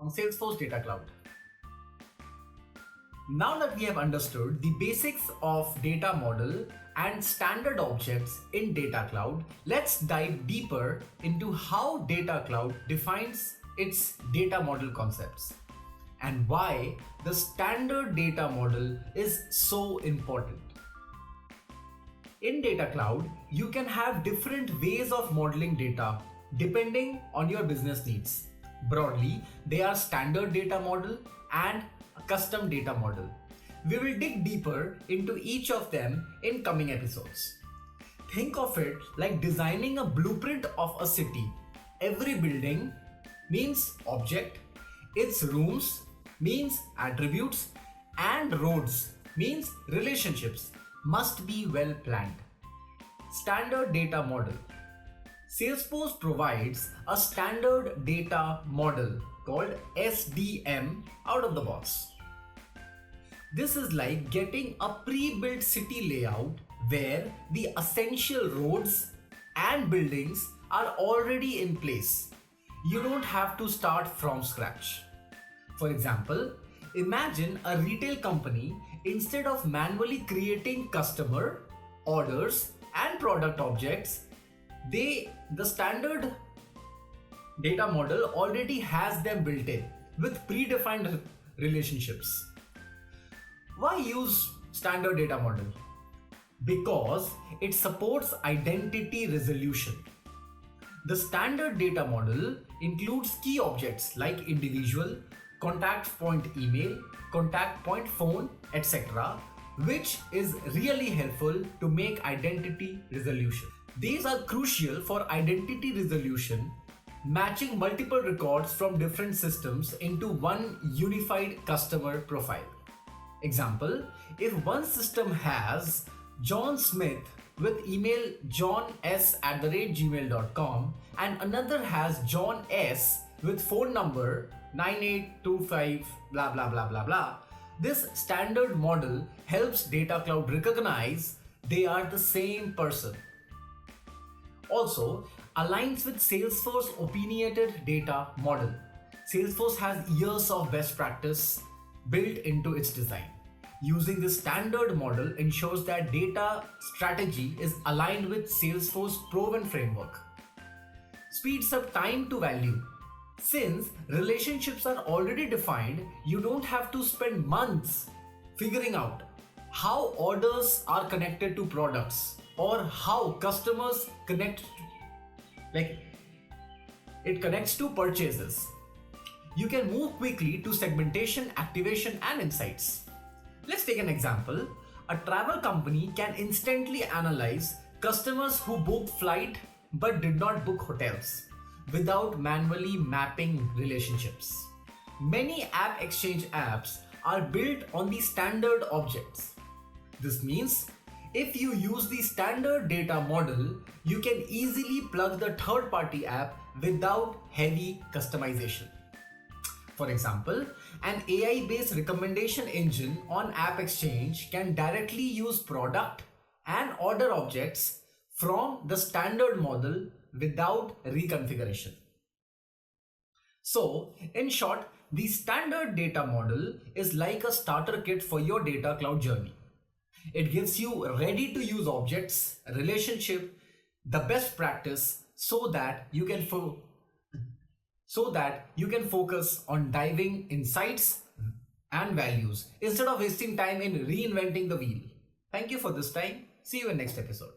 on Salesforce Data Cloud. Now that we have understood the basics of data model and standard objects in Data Cloud, let's dive deeper into how Data Cloud defines its data model concepts and why the standard data model is so important. In Data Cloud, you can have different ways of modeling data depending on your business needs. Broadly, they are standard data model and a custom data model. We will dig deeper into each of them in coming episodes. Think of it like designing a blueprint of a city. Every building means object, its rooms means attributes, and roads means relationships must be well planned. Standard data model. Salesforce provides a standard data model called SDM out of the box. This is like getting a pre-built city layout where the essential roads and buildings are already in place. You don't have to start from scratch. For example, imagine a retail company, instead of manually creating customer, orders, and product objects, the standard data model already has them built in with predefined relationships. Why use standard data model? Because it supports identity resolution. The standard data model includes key objects like individual, contact point email, contact point phone, etc., which is really helpful to make identity resolution. These are crucial for identity resolution, matching multiple records from different systems into one unified customer profile. Example, if one system has John Smith with email johns@gmail.com and another has John S with phone number 9825 blah blah blah blah blah, this standard model helps Data Cloud recognize they are the same person. Also, aligns with Salesforce opinionated data model. Salesforce has years of best practice built into its design. Using this standard model ensures that data strategy is aligned with Salesforce proven framework. Speeds up time to value. Since relationships are already defined, you don't have to spend months figuring out how orders are connected to products or how customers connect, like it connects to purchases. You can move quickly to segmentation, activation, and insights. Let's take an example. A travel company can instantly analyze customers who booked flight but did not book hotels without manually mapping relationships. Many AppExchange apps are built on the standard objects. This means if you use the standard data model, you can easily plug the third-party app without heavy customization. For example, an AI-based recommendation engine on AppExchange can directly use product and order objects from the standard model without reconfiguration. So, in short, the standard data model is like a starter kit for your Data Cloud journey. It gives you ready to use objects, relationship, the best practice so that you can focus on diving insights and values instead of wasting time in reinventing the wheel. Thank you for this time. See you in next episode.